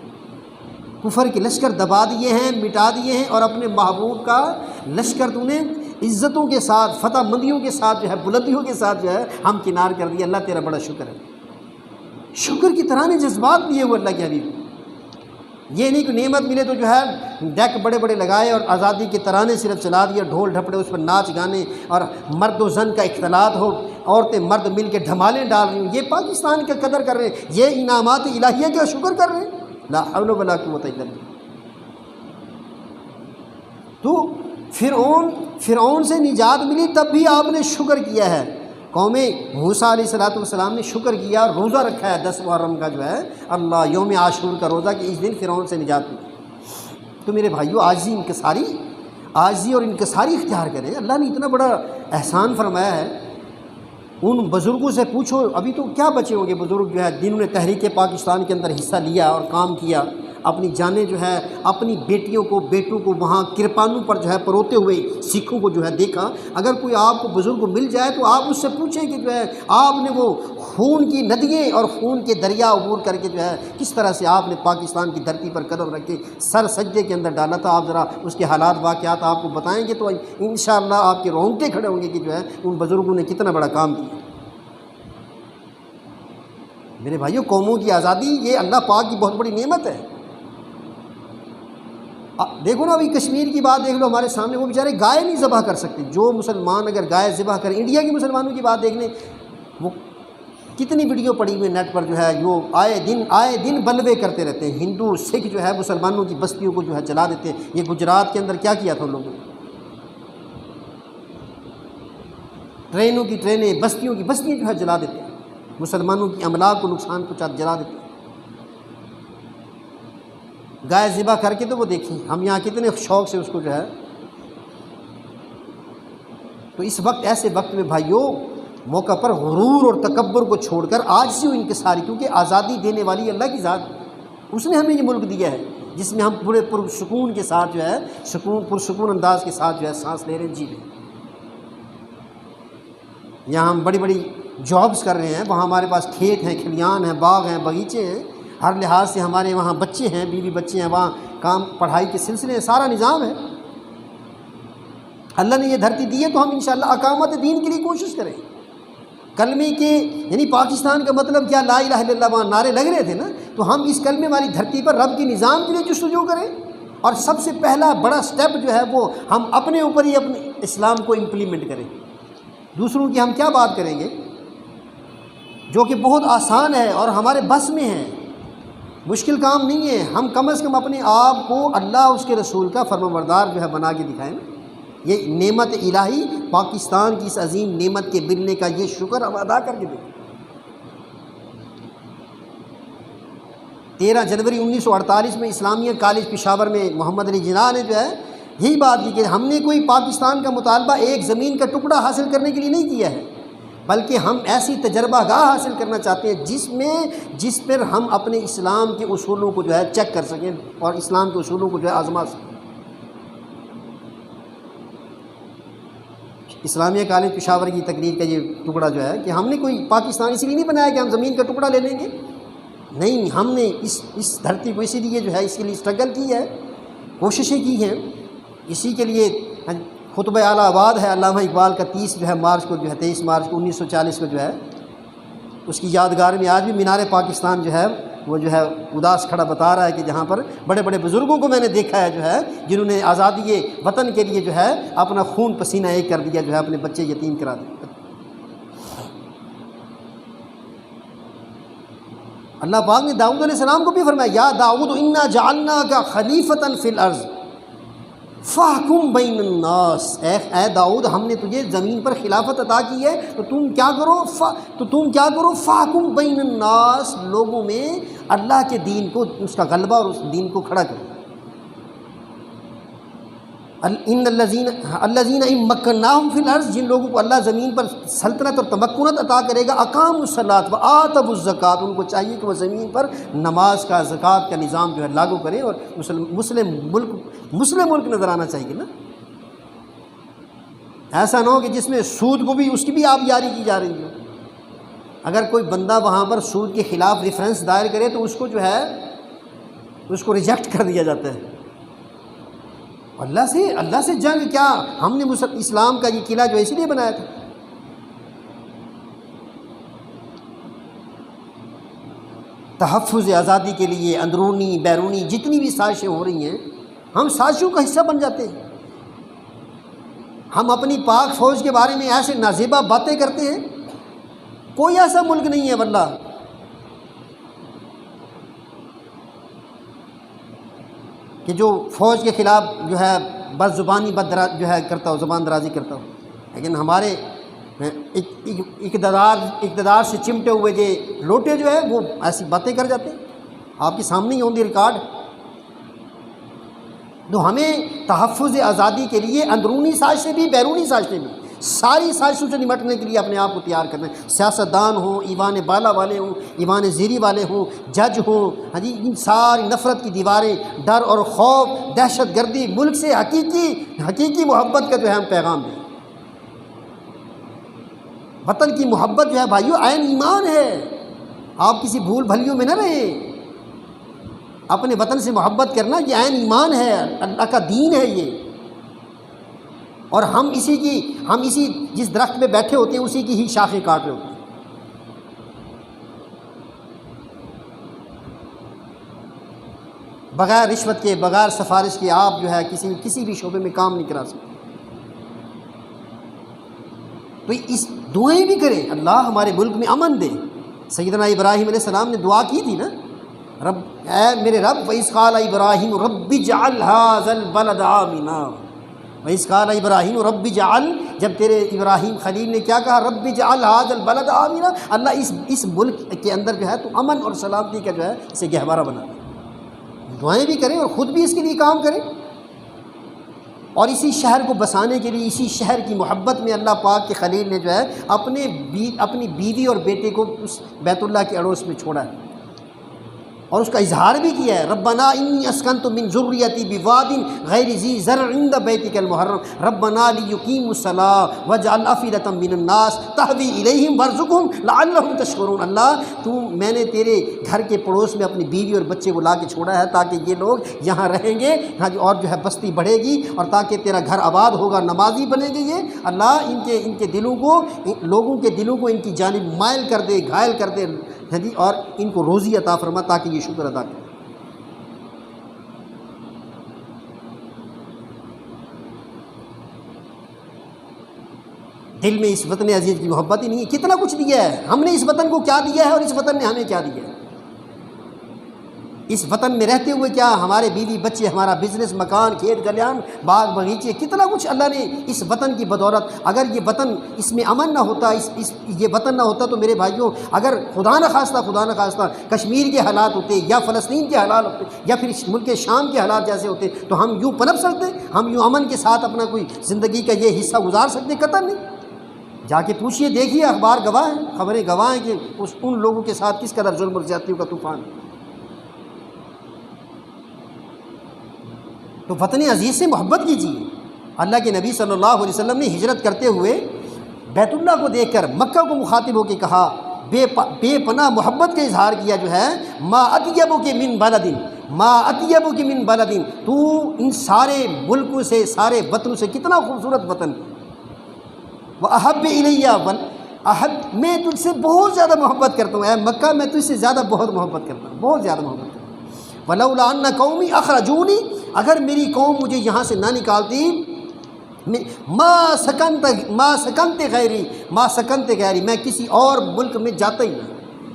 کفر کے لشکر دبا دیے ہیں، مٹا دیے ہیں، اور اپنے محبوب کا لشکر تو نے عزتوں کے ساتھ، فتح مندیوں کے ساتھ جو ہے بلندیوں کے ساتھ جو ہے ہم کنار کر دیا۔ اللہ تیرا بڑا شکر ہے۔ شکر کی ترانے جذبات لیے ہوئے اللہ کے حبیب، یہ نہیں کہ نعمت ملے تو جو ہے ڈیک بڑے بڑے لگائے اور آزادی کے ترانے صرف چلا دیا، ڈھول ڈھپڑے اس پر ناچ گانے اور مرد و زن کا اختلاط ہو، عورتیں مرد مل کے ڈھمالیں ڈال رہی ہیں، یہ پاکستان کا قدر کر رہے ہیں، یہ انعامات الہیہ کا شکر کر رہے ہیں۔ لا حول ولا قوت الا باللہ۔ تو فرعون سے نجات ملی تب بھی آپ نے شکر کیا ہے۔ قوم موسیٰ علیہ السلام نے شکر کیا، روزہ رکھا ہے 10 محرم کا جو ہے اللہ یوم عاشور کا روزہ، کہ اس دن فرعون سے نجات ملی۔ تو میرے بھائیو عاجزی اور انکساری اختیار کریں، اللہ نے اتنا بڑا احسان فرمایا ہے۔ ان بزرگوں سے پوچھو، ابھی تو کیا بچے ہوں گے بزرگ جو ہے جنہوں نے تحریک پاکستان کے اندر حصہ لیا اور کام کیا، اپنی جانیں جو ہے اپنی بیٹیوں کو بیٹوں کو وہاں کرپانوں پر جو ہے پروتے ہوئے سکھوں کو جو ہے دیکھا۔ اگر کوئی آپ کو بزرگ مل جائے تو آپ اس سے پوچھیں کہ جو ہے آپ نے وہ خون کی ندییں اور خون کے دریا عبور کر کے جو ہے کس طرح سے آپ نے پاکستان کی دھرتی پر قدم رکھ کے سر سجدے کے اندر ڈالا تھا، آپ ذرا اس کے حالات واقعات آپ کو بتائیں گے تو انشاءاللہ آپ کے رونگٹے کھڑے ہوں گے کہ جو ہے ان بزرگوں نے کتنا بڑا کام کیا۔ میرے بھائیو قوموں کی آزادی یہ اللہ پاک کی بہت بڑی نعمت ہے۔ دیکھو نا ابھی کشمیر کی بات دیکھ لو، ہمارے سامنے وہ بیچارے گائے نہیں ذبح کر سکتے، جو مسلمان اگر گائے ذبح کریں، انڈیا کے مسلمانوں کی بات دیکھ لیں، وہ کتنی ویڈیو پڑی ہوئی نیٹ پر جو ہے جو آئے دن بلوے کرتے رہتے ہیں، ہندو سکھ جو ہے مسلمانوں کی بستیوں کو جو ہے جلا دیتے ہیں۔ یہ گجرات کے اندر کیا کیا تھا لوگوں نے، ٹرینوں کی ٹرینیں، بستیوں کی بستیاں جو ہے جلا دیتے ہیں، مسلمانوں کی املاک کو نقصان پہنچا جلا دیتے ہیں۔ گائے ذبح کر کے تو وہ دیکھیں ہم یہاں کتنے شوق سے اس کو جو ہے۔ تو اس وقت ایسے وقت میں بھائیوں موقع پر غرور اور تکبر کو چھوڑ کر عاجزی و انکساری، کیونکہ آزادی دینے والی اللہ کی ذات، اس نے ہمیں یہ ملک دیا ہے جس میں ہم پورے پرسکون کے ساتھ جو ہے پرسکون انداز کے ساتھ جو ہے سانس لے رہے ہیں، جی رہے ہیں۔ یہاں ہم بڑی بڑی جابز کر رہے ہیں، وہاں ہمارے پاس کھیت ہیں، کھلیان ہیں، باغ ہیں، باغیچے ہیں، ہر لحاظ سے ہمارے وہاں بچے ہیں، بیوی بچے ہیں، وہاں کام پڑھائی کے سلسلے ہیں، سارا نظام ہے۔ اللہ نے یہ دھرتی دی ہے تو ہم انشاءاللہ اقامت دین کے لیے کوشش کریں۔ کلمے کے یعنی پاکستان کا مطلب کیا، لا الہ الا اللہ، وہاں نعرے لگ رہے تھے نا، تو ہم اس کلمے والی دھرتی پر رب کے نظام کے لیے جستجو کریں، اور سب سے پہلا بڑا سٹیپ جو ہے وہ ہم اپنے اوپر ہی اپنے اسلام کو امپلیمنٹ کریں۔ دوسروں کی ہم کیا بات کریں گے جو کہ بہت آسان ہے اور ہمارے بس میں ہے، مشکل کام نہیں ہے۔ ہم کم از کم اپنے آپ کو اللہ اس کے رسول کا فرمانبردار جو ہے بنا کے دکھائیں۔ یہ نعمت الہی، پاکستان کی اس عظیم نعمت کے ملنے کا یہ شکر ہم ادا کر کے دیں۔ 13 جنوری 1948 میں اسلامیہ کالج پشاور میں محمد علی جناح نے جو ہے یہی بات کی کہ ہم نے کوئی پاکستان کا مطالبہ ایک زمین کا ٹکڑا حاصل کرنے کے لیے نہیں کیا ہے، بلکہ ہم ایسی تجربہ گاہ حاصل کرنا چاہتے ہیں جس پر ہم اپنے اسلام کے اصولوں کو جو ہے چیک کر سکیں اور اسلام کے اصولوں کو جو ہے آزما سکیں۔ اسلامیہ کالج پشاور کی تقریر کا یہ ٹکڑا جو ہے کہ ہم نے کوئی پاکستان اسی لیے نہیں بنایا کہ ہم زمین کا ٹکڑا لے لیں گے، نہیں، ہم نے اس دھرتی کو اسی لیے جو ہے اس کے لیے اسٹرگل کی ہے، کوششیں کی ہیں۔ اسی کے لیے خطبہ اعلیٰ آباد ہے علامہ اقبال کا 23 مارچ کو 1940 کو جو ہے اس کی یادگار میں آج بھی مینار پاکستان جو ہے وہ جو ہے اداس کھڑا بتا رہا ہے کہ جہاں پر بڑے بڑے بزرگوں کو میں نے دیکھا ہے جو ہے جنہوں نے آزادی وطن کے لیے جو ہے اپنا خون پسینہ ایک کر دیا، جو ہے اپنے بچے یتیم کرا دیا۔ اللہ پاک نے داؤد علیہ السلام کو بھی فرمایا، یا داؤد انا جعلناک خلیفۃ فی الارض فاحکم بین الناس، اے داؤد ہم نے تجھے زمین پر خلافت عطا کی ہے تو تم کیا کرو فاحکم بین الناس، لوگوں میں اللہ کے دین کو، اس کا غلبہ اور اس دین کو کھڑا کرو۔ ان الذین ان مکناہم فی الارض، جن لوگوں کو اللہ زمین پر سلطنت اور تمکنت عطا کرے گا، اقاموا الصلاۃ وآتوا الزکوٰۃ، ان کو چاہیے کہ وہ زمین پر نماز کا، زکوٰۃ کا نظام جو ہے لاگو کریں، اور مسلم ملک نظر آنا چاہیے نا، ایسا نہ ہو کہ جس میں سود کو بھی، اس کی بھی آبیاری کی جا رہی ہو۔ اگر کوئی بندہ وہاں پر سود کے خلاف ریفرنس دائر کرے تو اس کو جو ہے اس کو ریجیکٹ کر دیا جاتا ہے۔ اللہ سے جنگ کیا، ہم نے اسلام کا یہ قلعہ جو اسی لیے بنایا تھا۔ تحفظ آزادی کے لیے اندرونی بیرونی جتنی بھی سازشیں ہو رہی ہیں، ہم سازشوں کا حصہ بن جاتے ہیں۔ ہم اپنی پاک فوج کے بارے میں ایسے نازیبا باتیں کرتے ہیں، کوئی ایسا ملک نہیں ہے واللہ کہ جو فوج کے خلاف جو ہے بد زبانی کرتا ہو، زبان درازی کرتا ہو، لیکن ہمارے اقتدار سے چمٹے ہوئے جو لوٹے جو ہے وہ ایسی باتیں کر جاتے ہیں، آپ کے سامنے ہی آن دی ریکارڈ۔ تو ہمیں تحفظ آزادی کے لیے اندرونی سازشیں بھی، بیرونی سازشیں بھی، ساری سازشوں سے نمٹنے کے لیے اپنے آپ کو تیار کرنا ہے۔ سیاستدان ہوں، ایوان بالا والے ہوں، ایوان زیری والے ہوں، جج ہوں، ہاں جی، ان ساری نفرت کی دیواریں، ڈر اور خوف، دہشت گردی، ملک سے حقیقی محبت کا جو ہے ہم پیغام دیں۔ وطن کی محبت جو ہے بھائیو عین ایمان ہے، آپ کسی بھول بھلیوں میں نہ رہیں۔ اپنے وطن سے محبت کرنا یہ عین ایمان ہے، اللہ کا دین ہے یہ، اور ہم اسی جس درخت پہ بیٹھے ہوتے ہیں اسی کی ہی شاخیں کاٹ رہے ہوتے ہیں۔ بغیر رشوت کے، بغیر سفارش کے آپ جو ہے کسی بھی شعبے میں کام نہیں کرا سکتے۔ تو اس دعائیں بھی کریں، اللہ ہمارے ملک میں امن دے۔ سیدنا ابراہیم علیہ السلام نے دعا کی تھی نا، اے میرے رب، وَإِذْ قَالَ إِبْرَاهِيمُ رَبِّ اجْعَلْ هَٰذَا الْبَلَدَ آمِنًا، وَإِذْ قَالَ إِبْرَاهِيمُ رَبِّ اجْعَلْ، جب تیرے ابراہیم خلیل نے کیا کہا، رَبِّ اجْعَلْ هَٰذَا الْبَلَدَ آمِنًا، اللہ اس ملک کے اندر جو ہے تو امن اور سلامتی کا جو ہے اسے گہوارہ بنا دے۔ دعائیں بھی کریں اور خود بھی اس کے لیے کام کریں، اور اسی شہر کو بسانے کے لیے، اسی شہر کی محبت میں اللہ پاک کے خلیل نے جو ہے اپنی بیوی اور بیٹے کو اس بیت اللہ کے اڑوس میں چھوڑا ہے۔ اور اس کا اظہار بھی کیا ہے، ربنا انی اسکنت من ذریتی بواد غیر ذی زرع عند بیتک المحرم ربنا لیقیموا الصلاۃ واجعل افئدۃ من الناس تہوی الیہم وارزقہم لعلہم تشکرون۔ اللہ میں نے تیرے گھر کے پڑوس میں اپنی بیوی اور بچے کو لا کے چھوڑا ہے تاکہ یہ لوگ یہاں رہیں گے، ہاں جی، اور جو ہے بستی بڑھے گی اور تاکہ تیرا گھر آباد ہوگا، نمازی بنے گے یہ۔ اللہ ان کے دلوں کو، لوگوں کے دلوں کو ان کی جانب مائل کر دے، گھائل کر دے، ہاں جی، اور ان کو روزی عطا فرما تاکہ یہ شکر ادا کریں۔ دل میں اس وطن عزیز کی محبت ہی نہیں ہے۔ کتنا کچھ دیا ہے ہم نے اس وطن کو، کیا دیا ہے اور اس وطن نے ہمیں کیا دیا ہے؟ اس وطن میں رہتے ہوئے کیا ہمارے بیوی بچے، ہمارا بزنس، مکان، کھیت کھلیان، باغ باغیچے، کتنا کچھ اللہ نے اس وطن کی بدولت۔ اگر یہ وطن، اس میں امن نہ ہوتا، یہ وطن نہ ہوتا تو میرے بھائیوں، اگر خدا نہ خواستہ کشمیر کے حالات ہوتے یا فلسطین کے حالات ہوتے یا پھر ملک شام کے حالات جیسے ہوتے تو ہم یوں پنپ سکتے؟ ہم یوں امن کے ساتھ اپنا کوئی زندگی کا یہ حصہ گزار سکتے؟ قطعاً نہیں۔ جا کے پوچھئے، دیکھیے، اخبار گواہ ہیں، خبریں گواہ ہیں کہ ان لوگوں کے ساتھ کس قدر ظلم اور زیادتیوں کا طوفان۔ تو وطن عزیز سے محبت کیجیے۔ اللہ کے نبی صلی اللہ علیہ وسلم نے ہجرت کرتے ہوئے بیت اللہ کو دیکھ کر مکہ کو مخاطب ہو کے کہا، بے پناہ محبت کا اظہار کیا جو ہے، ما اطیبک من بلد، ما اطیبک من بلد، تو ان سارے ملکوں سے، سارے وطنوں سے کتنا خوبصورت وطن، وَأَحَبِّ إِلَيَّ، میں تجھ سے بہت زیادہ محبت کرتا ہوں، اے مکہ میں تجھ سے زیادہ بہت محبت کرتا ہوں، بہت زیادہ محبت کرتا ہوں۔ وَلَوْلَا أَنَّ قَوْمِي أَخْرَجُونِي، اگر میری قوم مجھے یہاں سے نہ نکالتی، ما سکنت غیری، میں کسی اور ملک میں جاتا ہی نہ،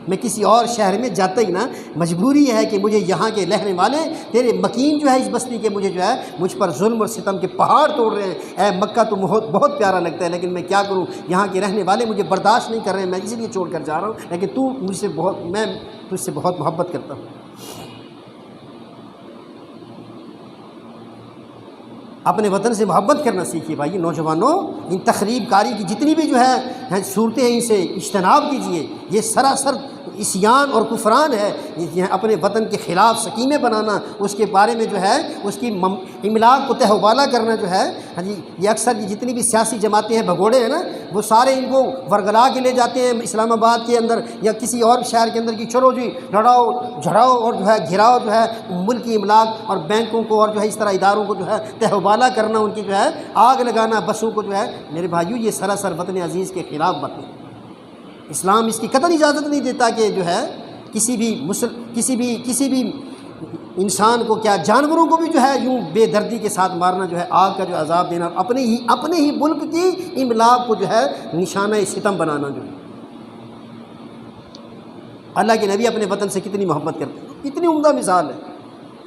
میں کسی اور شہر میں جاتا ہی نہ۔ مجبوری ہے کہ مجھے یہاں کے رہنے والے، تیرے مکین جو ہے اس بستی کے، مجھے جو ہے مجھ پر ظلم اور ستم کے پہاڑ توڑ رہے ہیں۔ اے مکہ تو بہت پیارا لگتا ہے، لیکن میں کیا کروں، یہاں کے رہنے والے مجھے برداشت نہیں کر رہے ہیں، میں اسی لیے چھوڑ کر جا رہا ہوں، لیکن تو مجھ سے میں تجھ سے بہت محبت کرتا ہوں۔ اپنے وطن سے محبت کرنا سیکھیے بھائی نوجوانوں۔ ان تخریب کاری کی جتنی بھی جو ہے صورتیں ہیں، ان سے اجتناب کیجیے۔ یہ سراسر عصیان اور کفران ہے۔ اپنے وطن کے خلاف سکیمیں بنانا، اس کے بارے میں جو ہے اس کی املاک کو تہوبالا کرنا جو ہے، ہاں جی، یہ اکثر جتنی بھی سیاسی جماعتیں ہیں، بھگوڑے ہیں نا، وہ سارے ان کو ورگلا کے لے جاتے ہیں اسلام آباد کے اندر یا کسی اور شہر کے اندر، کی چلو جی لڑاؤ جھڑاؤ اور جو ہے گھراؤ جو ہے ملکی املاک اور بینکوں کو اور جو ہے اس طرح اداروں کو جو ہے تہوبالا کرنا، ان کی جو ہے آگ لگانا، بسوں کو جو ہے۔ میرے بھائیو، یہ سراسر وطن عزیز کے خلاف باتیں۔ اسلام اس کی قطعی اجازت نہیں دیتا کہ جو ہے کسی بھی انسان کو، کیا جانوروں کو بھی جو ہے یوں بے دردی کے ساتھ مارنا، جو ہے آگ کا جو عذاب دینا، اپنے ہی ملک کی املاک کو جو ہے نشانہ ستم بنانا۔ جو اللہ کے نبی اپنے وطن سے کتنی محبت کرتے ہیں، کتنی عمدہ مثال ہے۔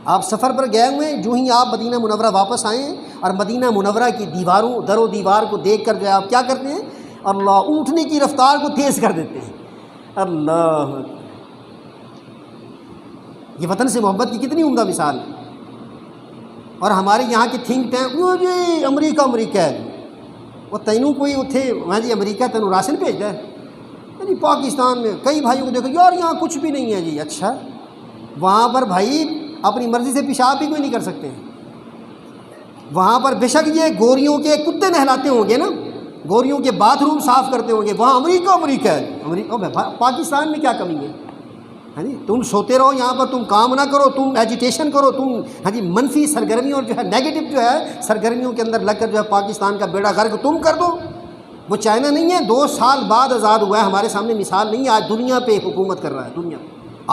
آپ سفر پر گئے ہوئے ہیں، جو ہی آپ مدینہ منورہ واپس آئے ہیں اور مدینہ منورہ کی دیواروں، در و دیوار کو دیکھ کر جو ہے آپ کیا کرتے ہیں؟ اللہ، اونٹنے کی رفتار کو تیز کر دیتے ہیں۔ اللہ، یہ وطن سے محبت کی کتنی عمدہ مثال ہے۔ اور ہمارے یہاں کے تھنک ٹینک، وہ جی امریکہ ہے، وہ تینوں کوئی اتھے وہاں جی امریکہ تینوں راشن بھیجتا ہے جی۔ پاکستان میں کئی بھائیوں کو دیکھو، یار یہاں کچھ بھی نہیں ہے جی۔ اچھا، وہاں پر بھائی اپنی مرضی سے پیشاب بھی کوئی نہیں کر سکتے۔ وہاں پر بے شک یہ گوریوں کے کتے نہلاتے ہوں گے نا، گوریوں کے باتھ روم صاف کرتے ہوں گے، وہاں امریکہ ہے۔ پاکستان میں کیا کمی ہے؟ ہاں جی، تم سوتے رہو یہاں پر، تم کام نہ کرو، تم ایجیٹیشن کرو، تم ہاں جی منفی سرگرمیوں اور جو ہے نیگیٹو جو ہے سرگرمیوں کے اندر لگ کر جو ہے پاکستان کا بیڑا غرق تم کر دو۔ وہ چائنا نہیں ہے، 2 سال بعد آزاد ہوا ہے، ہمارے سامنے مثال نہیں ہے، آج دنیا پہ حکومت کر رہا ہے۔ دنیا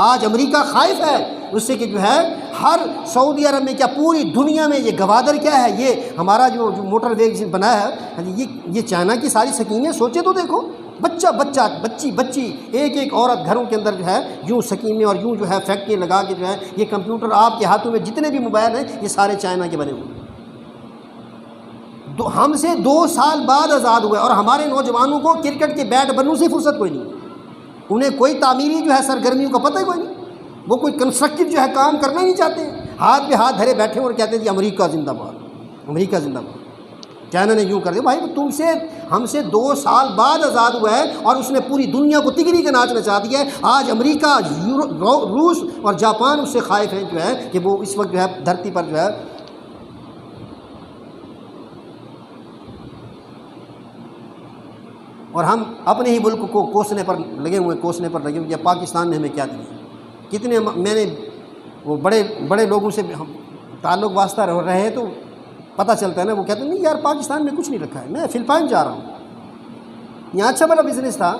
آج امریکہ خائف ہے اس سے کہ جو ہے ہر سعودی عرب میں، کیا پوری دنیا میں، یہ گوادر کیا ہے، یہ ہمارا جو موٹر وے بنایا ہے، یہ چائنا کی ساری سکیمیں سوچے تو دیکھو، بچہ بچی ایک عورت گھروں کے اندر جو ہے یوں سکیمیں اور یوں جو ہے فیکٹری لگا کے جو ہے یہ کمپیوٹر آپ کے ہاتھوں میں جتنے بھی موبائل ہیں یہ سارے چائنا کے بنے ہوئے۔ ہم سے 2 سال بعد آزاد ہوئے اور ہمارے نوجوانوں کو کرکٹ کے بیٹ بنوں سے فرصت کوئی نہیں، انہیں کوئی تعمیری جو ہے سرگرمیوں کا پتہ ہی کوئی نہیں، وہ کوئی کنسٹرکٹیو جو ہے کام کرنا ہی نہیں چاہتے، ہاتھ پہ ہاتھ دھرے بیٹھے اور کہتے ہیں جی امریکہ زندہ باد، امریکہ زندہ باد۔ چائنا نے یوں کر دیا. بھائی تم سے ہم سے 2 سال بعد آزاد ہوا ہے اور اس نے پوری دنیا کو تگری کا ناچ نچا دیا ہے. آج امریکہ، روس اور جاپان اس سے خائف ہیں جو ہے کہ وہ اس وقت جو ہے دھرتی پر جو ہے. اور ہم اپنے ہی ملک کو کوسنے پر لگے ہوئے کہ پاکستان نے ہمیں کیا دیا. کتنے میں نے وہ بڑے لوگوں سے تعلق واسطہ رہے تو پتہ چلتا ہے نا، وہ کہتے ہیں نہیں یار پاکستان میں کچھ نہیں رکھا ہے، میں فلپائن جا رہا ہوں، یہاں اچھا بڑا بزنس تھا.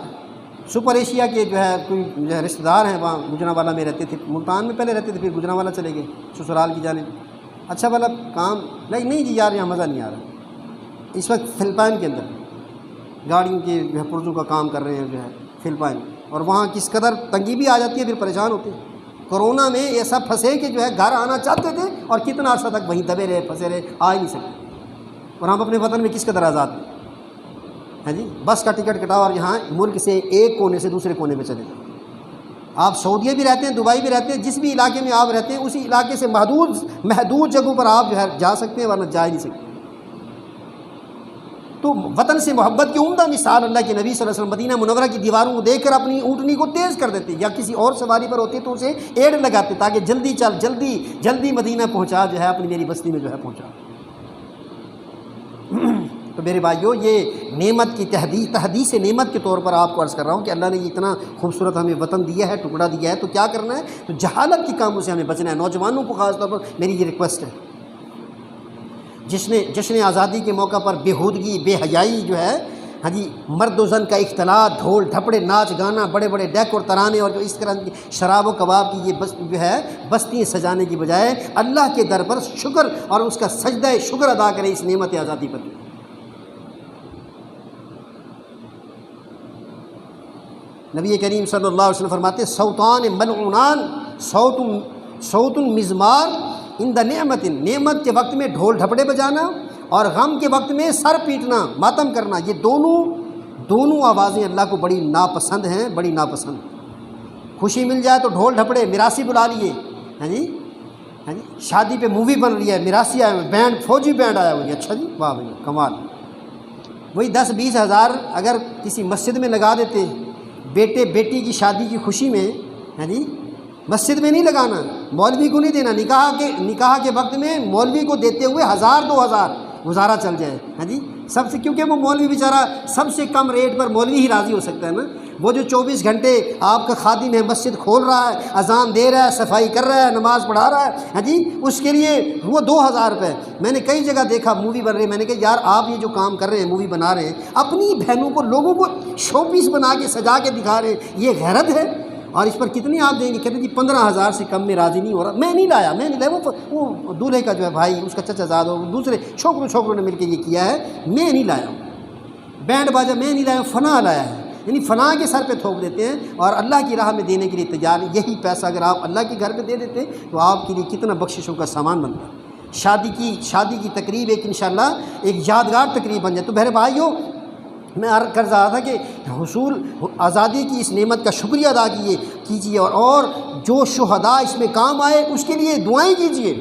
سپر ایشیا کے جو ہے کوئی جو ہے رشتہ دار ہیں وہاں گجرانوالہ میں رہتے تھے، ملتان میں پہلے رہتے تھے، پھر گجرانوالہ چلے گئے سسرال کی جانب. اچھا بھلا کام نہیں جی یار یہاں مزہ نہیں آ رہا. اس وقت فلپائن کے اندر گاڑیوں کے جو ہے پرزوں کا کام کر رہے ہیں جو ہے فلپائن، اور وہاں کس قدر تنگی بھی آ جاتی ہے، پھر پریشان ہوتے ہیں. کورونا میں ایسا پھنسے کہ جو ہے گھر آنا چاہتے تھے اور کتنا عرصہ تک وہیں دبے رہے پھنسے رہے، آ ہی نہیں سکتے. اور ہم اپنے وطن میں کس قدر آزاد ہیں. ہاں جی، بس کا ٹکٹ کٹاؤ اور یہاں ملک سے ایک کونے سے دوسرے کونے میں چلے جائیں. آپ سعودیہ بھی رہتے ہیں، دبئی بھی رہتے ہیں، جس بھی علاقے میں آپ رہتے ہیں اسی علاقے سے محدود جگہوں پر آپ جو ہے جا سکتے ہیں، ورنہ جا ہی نہیں سکتے. تو وطن سے محبت کی عمدہ مثال اللہ کے نبی صلی اللہ علیہ وسلم مدینہ منورہ کی دیواروں کو دیکھ کر اپنی اونٹنی کو تیز کر دیتے، یا کسی اور سواری پر ہوتے تو اسے ایڑ لگاتے تاکہ جلدی چل، جلدی مدینہ پہنچا جو ہے اپنی میری بستی میں جو ہے پہنچا. تو میرے بھائیو، یہ نعمت کی تحدیث نعمت کے طور پر آپ کو عرض کر رہا ہوں کہ اللہ نے اتنا خوبصورت ہمیں وطن دیا ہے، ٹکڑا دیا ہے، تو کیا کرنا ہے؟ تو جہالت کے کاموں سے ہمیں بچنا ہے. نوجوانوں کو خاص طور پر میری یہ ریکویسٹ ہے، جشن آزادی کے موقع پر بےہودگی، بے حیائی جو ہے، ہاں جی، مرد و زن کا اختلاط، ڈھول ڈھپڑے، ناچ گانا، بڑے بڑے ڈیک اور ترانے، اور جو اس طرح کی شراب و کباب کی یہ جو ہے بستیاں سجانے کی بجائے اللہ کے در پر شکر اور اس کا سجدہ شکر ادا کریں اس نعمت آزادی پر. نبی کریم صلی اللہ علیہ وسلم فرماتے صوتان ملعونان، صوت مزمار عند نعمت کے وقت میں ڈھول ڈھپڑے بجانا اور غم کے وقت میں سر پیٹنا، ماتم کرنا، یہ دونوں آوازیں اللہ کو بڑی ناپسند ہیں، بڑی ناپسند. خوشی مل جائے تو ڈھول ڈھپڑے، میراثی بلا لیے، ہاں جی، شادی پہ مووی بن رہی ہے، میراثی آئے ہوئے، بینڈ، فوجی بینڈ آیا ہوا ہے، اچھا جی، واہ بھائی کمال. وہی 10-20 ہزار اگر کسی مسجد میں لگا دیتے بیٹے بیٹی کی شادی کی خوشی میں، ہاں جی، مسجد میں نہیں لگانا، مولوی کو نہیں دینا، نکاح کے وقت میں مولوی کو دیتے ہوئے 1000-2000 گزارا چل جائے. ہاں جی، سب سے، کیونکہ وہ مولوی بیچارہ سب سے کم ریٹ پر مولوی ہی راضی ہو سکتا ہے نا. وہ جو 24 گھنٹے آپ کا خادم ہے، مسجد کھول رہا ہے، اذان دے رہا ہے، صفائی کر رہا ہے، نماز پڑھا رہا ہے، ہاں جی، اس کے لیے وہ 2000 روپے. میں نے کئی جگہ دیکھا مووی بن رہی، میں نے کہا یار آپ یہ جو کام کر رہے ہیں، مووی بنا رہے ہیں، اپنی بہنوں کو، لوگوں کو شو پیس بنا کے سجا کے دکھا رہے ہیں، یہ غیرت ہے؟ اور اس پر کتنی آپ دیں گے؟ کہتے ہیں جی 15,000 سے کم میں راضی نہیں ہو رہا. میں نہیں لایا. وہ دولہے کا جو ہے بھائی، اس کا چچا زاد ہو، دوسرے چھوکروں نے مل کے یہ کیا ہے، میں نہیں لایا. بینڈ باجا میں نہیں لایا، فنا لایا ہے. یعنی فنا کے سر پہ تھوپ دیتے ہیں اور اللہ کی راہ میں دینے کے لیے تیار. یہی پیسہ اگر آپ اللہ کے گھر پہ دے دیتے تو آپ کے لیے کتنا بخششوں کا سامان بنتا. شادی کی تقریب ایک انشاءاللہ ایک یادگار تقریب بن جائے. تو میرے بھائیوں، میں عرض کر رہا تھا کہ حصول آزادی کی اس نعمت کا شکریہ ادا کیجیے اور جو شہداء اس میں کام آئے اس کے لیے دعائیں کیجیے،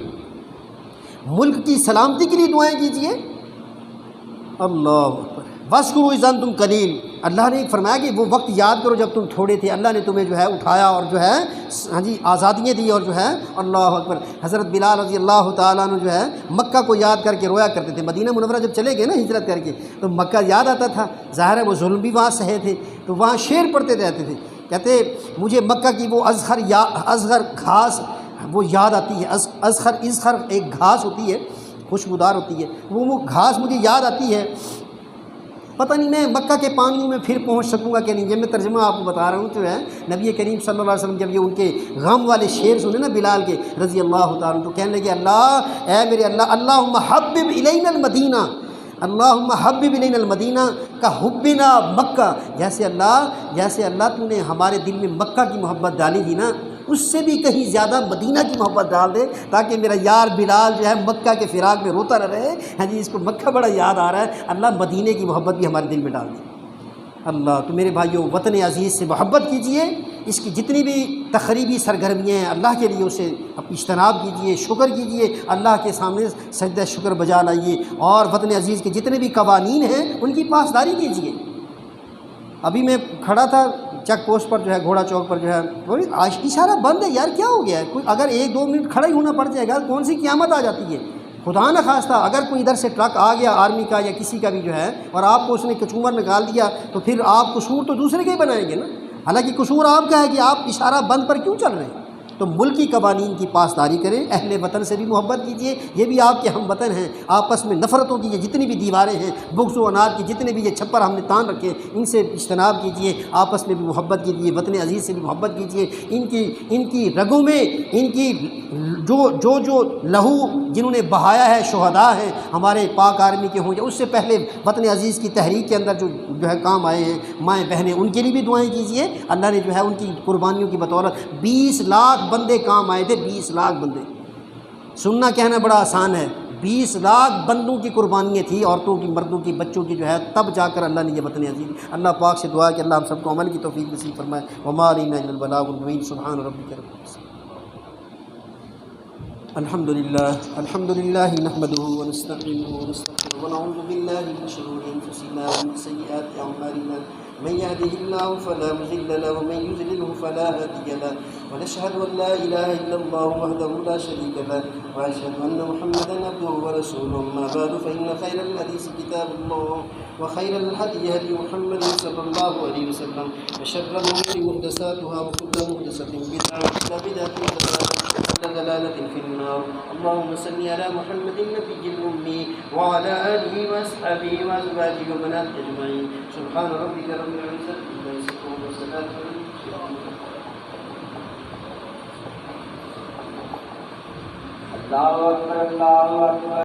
ملک کی سلامتی کے لیے دعائیں کیجیے. اللہ اکبر. وَاذْكُرُوا إِذْ أَنْتُمْ قَلِيلٌ. اللہ نے فرمایا کہ وہ وقت یاد کرو جب تم تھوڑے تھے، اللہ نے تمہیں جو ہے اٹھایا اور جو ہے ہاں جی آزادیاں دی. اور جو ہے اللہ اکبر، حضرت بلال رضی اللہ تعالیٰ عنہ جو ہے مکہ کو یاد کر کے رویا کرتے تھے. مدینہ منورہ جب چلے گئے نا ہجرت کر کے، تو مکہ یاد آتا تھا. ظاہر ہے وہ ظلم بھی وہاں سہے تھے، تو وہاں شعر پڑھتے رہتے تھے. کہتے مجھے مکہ کی وہ ازغر گھاس وہ یاد آتی ہے. ازغر ایک گھاس ہوتی ہے، خوشبودار ہوتی ہے، وہ گھاس مجھے یاد آتی ہے. پتہ نہیں میں مکہ کے پانیوں میں پھر پہنچ سکوں گا کہ نہیں. یہ میں ترجمہ آپ کو بتا رہا ہوں. جو ہے نبی کریم صلی اللہ علیہ وسلم جب یہ ان کے غم والے شعر سنے نا بلال کے رضی اللہ تعالیٰ، تو کہنے لگے اللہ، اے میرے اللہ، اللہم حبب الینا المدینہ، اللہم حبب الینا المدینہ کا حبنا مکہ. جیسے اللہ تو نے ہمارے دل میں مکہ کی محبت ڈالی تھی نا، اس سے بھی کہیں زیادہ مدینہ کی محبت ڈال دے، تاکہ میرا یار بلال جو ہے مکہ کے فراق میں روتا نہ رہے. ہاں جی، اس کو مکہ بڑا یاد آ رہا ہے. اللہ مدینے کی محبت بھی ہمارے دل میں ڈال دے. اللہ تو میرے بھائیوں وطن عزیز سے محبت کیجئے، اس کی جتنی بھی تقریبی سرگرمیاں ہیں اللہ کے لیے اسے اجتناب کیجئے، شکر کیجئے، اللہ کے سامنے سجدہ شکر بجا لائیے، اور وطن عزیز کے جتنے بھی قوانین ہیں ان کی پاسداری کیجئے۔ ابھی میں کھڑا تھا چیک پوسٹ پر جو ہے، گھوڑا چوک پر جو ہے، اشارہ بند ہے یار، کیا ہو گیا ہے؟ کوئی اگر 1-2 منٹ کھڑا ہی ہونا پڑ جائے گا، کون سی قیامت آ جاتی ہے؟ خدا نہ خواستہ اگر کوئی ادھر سے ٹرک آ گیا آرمی کا یا کسی کا بھی جو ہے، اور آپ کو اس نے کچومر نکال دیا، تو پھر آپ قصور تو دوسرے کے ہی بنائیں گے نا، حالانکہ قصور آپ کا ہے کہ آپ اشارہ بند پر کیوں چل رہے ہیں؟ تو ملکی قوانین کی پاسداری کریں، اہل وطن سے بھی محبت کیجیے، یہ بھی آپ کے ہم وطن ہیں، آپس میں نفرتوں کی یہ جتنی بھی دیواریں ہیں، بغض و عناد کی جتنے بھی یہ چھپر ہم نے تان رکھے، ان سے اجتناب کیجیے، آپس میں بھی محبت کیجیے، وطن عزیز سے بھی محبت کیجیے، ان کی رگوں میں ان کی جو لہو جنہوں نے بہایا ہے، شہداء ہیں ہمارے پاک آرمی کے ہوں یا اس سے پہلے وطن عزیز کی تحریک کے اندر جو ہے کام آئے ہیں مائیں بہنیں، ان کے لیے بھی دعائیں کیجیے، اللہ نے جو ہے ان کی قربانیوں کی بدولت 20 لاکھ بندے کام آئے تھے، 20 لاکھ بندے، سننا کہنا بڑا آسان ہے، 20 لاکھ بندوں کی قربانیاں تھیں، عورتوں کی، مردوں کی، بچوں کی جو ہے، تب جا کر اللہ نے یہ وطن عزیز۔ اللہ پاک سے دعا کہ اللہ ہم سب کو عمل کی توفیق نصیب فرمائے۔ وما علینا الا البلاغ المبین۔ سبحان ربک رب العزة۔ الحمد لله نحمده ونستعينه ونستغفره ونعوذ بالله من شرور انفسنا ومن سيئات اعمالنا، من يهده الله فلا مضل له ومن يضلل فلا هادي له، ونشهد ان لا اله الا الله وحده لا شريك له، واشهد ان محمدا عبده ورسوله، اما بعد فان خير الحديث كتاب الله، وخير الهدي هدي محمد صلى الله عليه وسلم، وشر الامور محدثاتها، وكل محدثة بدعة، وكل بدعة ضلالة في النار۔ اللهم صل على محمد النبي الأمي وعلى آله وأصحابه وأزواجه وبناته أجمعين۔ سبحان ربك رب العزة عما يصفون وسلام على المرسلين۔ اللہ اکبر، اللہ اکبر۔